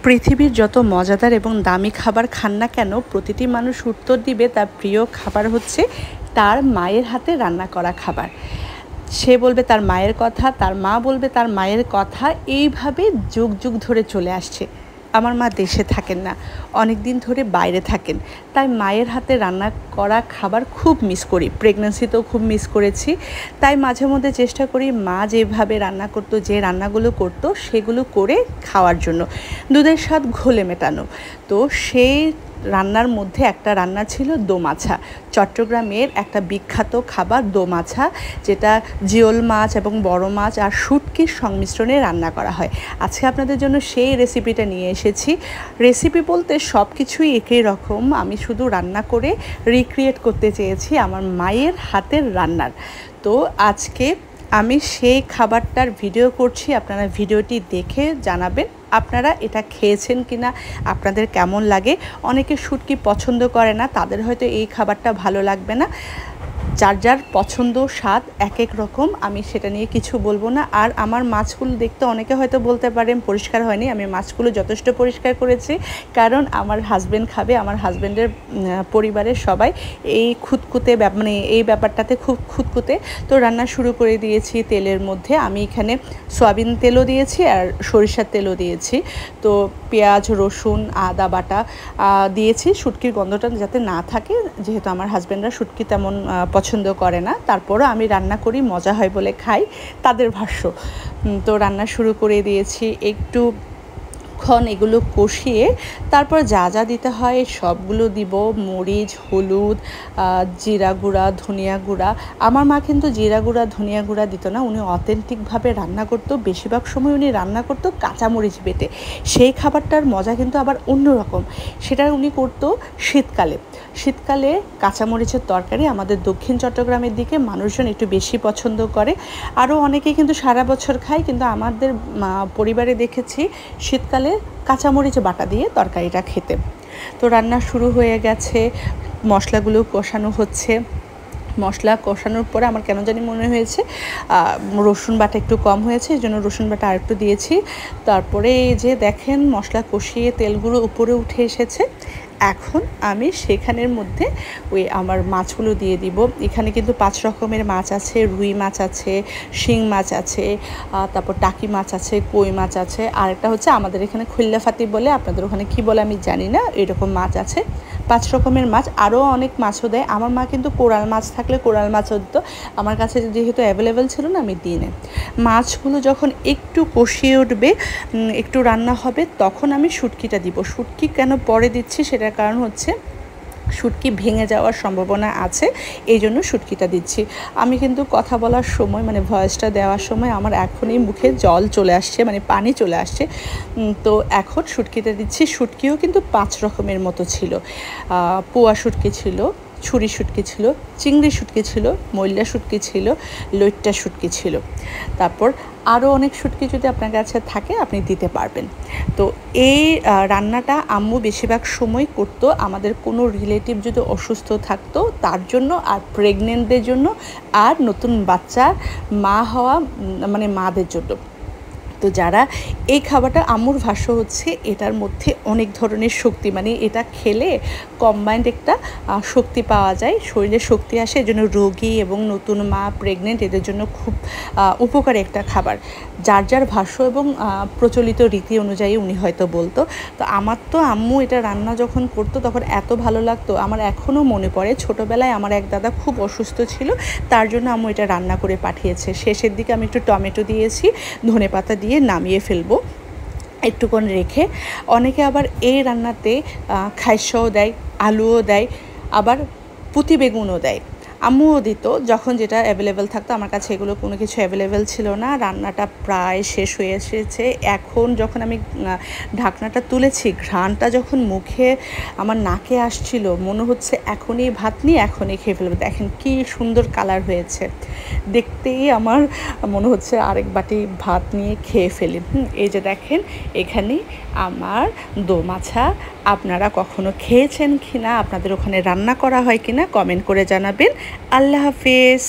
পৃথিবীর যত মজাদার এবং দামি খাবার খান না কেন, প্রতিটি মানুষ উত্তর দিবে তার প্রিয় খাবার হচ্ছে তার মায়ের হাতে রান্না করা খাবার। সে বলবে তার মায়ের কথা, তার মা বলবে তার মায়ের কথা। এইভাবে যুগ যুগ ধরে চলে আসছে। আমার মা দেশে থাকেন না, অনেক দিন ধরে বাইরে থাকেন, তাই মায়ের হাতে রান্না করা খাবার খুব মিস করি। প্রেগন্যান্সিতেও খুব মিস করেছি। তাই মাঝে মধ্যে চেষ্টা করি মা যেভাবে রান্না করতো, যে রান্নাগুলো করতো সেগুলো করে খাওয়ার জন্য, দুধের স্বাদ ঘোলে মেটানো। তো সেই রান্নার মধ্যে একটা রান্না ছিল দোমাছা। চট্টগ্রামের একটা বিখ্যাত খাবার দোমাছা, যেটা জিওল মাছ এবং বড় মাছ আর শুটকির সংমিশ্রণে রান্না করা হয়। আজকে আপনাদের জন্য সেই রেসিপিটা নিয়ে এসেছি। রেসিপি বলতে সব কিছুই একই রকম, আমি শুধু রান্না করে রিক্রিয়েট করতে চেয়েছি আমার মায়ের হাতের রান্নার। তো আজকে আমি সেই খাবারটার ভিডিও করছি, আপনারা ভিডিওটি দেখে জানাবেন আপনারা এটা খেয়েছেন কিনা, আপনাদের কেমন লাগে। অনেকে শুটকি পছন্দ করে না, তাদের হয়তো এই খাবারটা ভালো লাগবে না। যার যার পছন্দ স্বাদ এক এক রকম, আমি সেটা নিয়ে কিছু বলবো না। আর আমার মাছগুলো দেখতে অনেকে হয়তো বলতে পারেন পরিষ্কার হয়নি, আমি মাছগুলো যথেষ্ট পরিষ্কার করেছি, কারণ আমার হাজব্যান্ড খাবে। আমার হাজব্যান্ডের পরিবারের সবাই এই খুঁতখুঁতে মানে এই ব্যাপারটাতে খুব খুঁতখুঁতে। তো রান্না শুরু করে দিয়েছি তেলের মধ্যে। আমি এখানে সয়াবিন তেলও দিয়েছি আর সরিষার তেলও দিয়েছি। তো পেঁয়াজ, রসুন, আদা বাটা দিয়েছি, শুটকির গন্ধটা যাতে না থাকে, যেহেতু আমার হাজব্যান্ডরা শুটকি তেমন পছন্দ করে না। তারপরও আমি রান্না করি, মজা হয় বলে খাই, তাদের ভাষ্য। তো রান্না শুরু করে দিয়েছি। একটু এগুলো কষিয়ে তারপর যা যা দিতে হয় সবগুলো দিব। মরিচ, হলুদ, জিরা গুঁড়া, ধনিয়া গুঁড়া। আমার মা কিন্তু জিরা গুঁড়া, ধনিয়া গুঁড়া দিত না, উনি অথেন্টিকভাবে রান্না করতো। বেশিরভাগ সময় উনি রান্না করতো কাঁচামরিচ বেটে। সেই খাবারটার মজা কিন্তু আবার অন্যরকম। সেটা উনি করতো শীতকালে। শীতকালে কাঁচামরিচের তরকারি আমাদের দক্ষিণ চট্টগ্রামের দিকে মানুষজন একটু বেশি পছন্দ করে। আরও অনেকে কিন্তু সারা বছর খায়, কিন্তু আমাদের পরিবারে দেখেছি শীতকালে কাঁচামরিচ বাটা দিয়ে তরকারিটা খেতে। তো রান্না শুরু হয়ে গেছে, মশলাগুলো কষানো হচ্ছে। মশলা কষানোর পরে আমার কেন জানি মনে হয়েছে রসুন বাটা একটু কম হয়েছে, এই জন্য রসুন বাটা আরেকটু দিয়েছি। তারপরে এই যে দেখেন মশলা কষিয়ে তেলগুলো উপরে উঠে এসেছে। এখন আমি সেখানের মধ্যে ওই আমার মাছগুলো দিয়ে দিব। এখানে কিন্তু 5 রকমের মাছ আছে। রুই মাছ আছে, শিং মাছ আছে, তারপর টাকি মাছ আছে, কই মাছ আছে, আর একটা হচ্ছে আমাদের এখানে খুল্লাফাতি বলে, আপনাদের ওখানে কি বলে আমি জানি না, এরকম মাছ আছে। 5 রকমের মাছ, আরও অনেক মাছও দেয়। আমার মা কিন্তু কোরাল মাছ থাকলে কোরাল মাছও দিত, আমার কাছে যেহেতু অ্যাভেলেবেল ছিল না আমি দিই না। মাছগুলো যখন একটু কষিয়ে উঠবে, একটু রান্না হবে, তখন আমি শুটকিটা দিব। শুটকি কেন পরে দিচ্ছি সেটার কারণ হচ্ছে শুটকি ভেঙে যাওয়ার সম্ভাবনা আছে, এই জন্য শুটকিটা দিচ্ছি। আমি কিন্তু কথা বলার সময় মানে ভয়েসটা দেওয়ার সময় আমার এখনই মুখে জল চলে আসছে, মানে পানি চলে আসছে। তো এখন শুটকিটা দিচ্ছি। শুটকিও কিন্তু 5 রকমের মতো ছিল। পোয়া শুটকি ছিল, ছুরি শুটকি ছিল, চিংড়ি শুটকি ছিল, ময়লা শুটকি ছিল, লইট্টা শুটকি ছিল। তারপর আরও অনেক শুটকি যদি আপনার কাছে থাকে আপনি দিতে পারবেন। তো এই রান্নাটা আম্মু বেশিরভাগ সময় করতো আমাদের কোনো রিলেটিভ যদি অসুস্থ থাকতো তার জন্য, আর প্রেগনেন্টদের জন্য, আর নতুন বাচ্চার মা হওয়া মানে মাদের জন্য। তো যারা এই খাবারটা, আম্মুর ভাষ্য হচ্ছে এটার মধ্যে অনেক ধরনের শক্তি, মানে এটা খেলে কম্বাইন্ড একটা শক্তি পাওয়া যায়, শরীরে শক্তি আসে। এই জন্য রোগী এবং নতুন মা, প্রেগনেন্ট এদের জন্য খুব উপকারী একটা খাবার। যার যার ভাষ্য এবং প্রচলিত রীতি অনুযায়ী উনি হয়তো বলতো। তো আমার তো আম্মু এটা রান্না যখন করতো তখন এত ভালো লাগতো, আমার এখনও মনে পড়ে। ছোটোবেলায় আমার এক দাদা খুব অসুস্থ ছিল, তার জন্য আম্মু এটা রান্না করে পাঠিয়েছে। শেষের দিকে আমি একটু টমেটো দিয়েছি, ধনেপাতা দিয়ে নামিয়ে ফেলবো একটুক্ষণ রেখে। অনেকে আবার এই রান্নাতে খাইশাও দেয়, আলুও দেয়, আবার পুঁতি বেগুনও দেয়। আম্মুও দিত যখন যেটা অ্যাভেলেবেল থাকতো। আমার কাছে এগুলো কোনো কিছু অ্যাভেলেবেল ছিল না। রান্নাটা প্রায় শেষ হয়ে এসেছে। এখন যখন আমি ঢাকনাটা তুলেছি, ঘ্রাণটা যখন মুখে আমার নাকে আসছিল, মনে হচ্ছে এখনই ভাত নিয়ে এখনই খেয়ে ফেলবো। দেখেন কি সুন্দর কালার হয়েছে, দেখতেই আমার মনে হচ্ছে আরেক বাটি ভাত নিয়ে খেয়ে ফেলি। এই যে দেখেন এখানে আমার দোমাছা। আপনারা কখনো খেয়েছেন কিনা, আপনাদের ওখানে রান্না করা হয় কিনা কমেন্ট করে জানাবেন। আল্লাহ হাফেজ।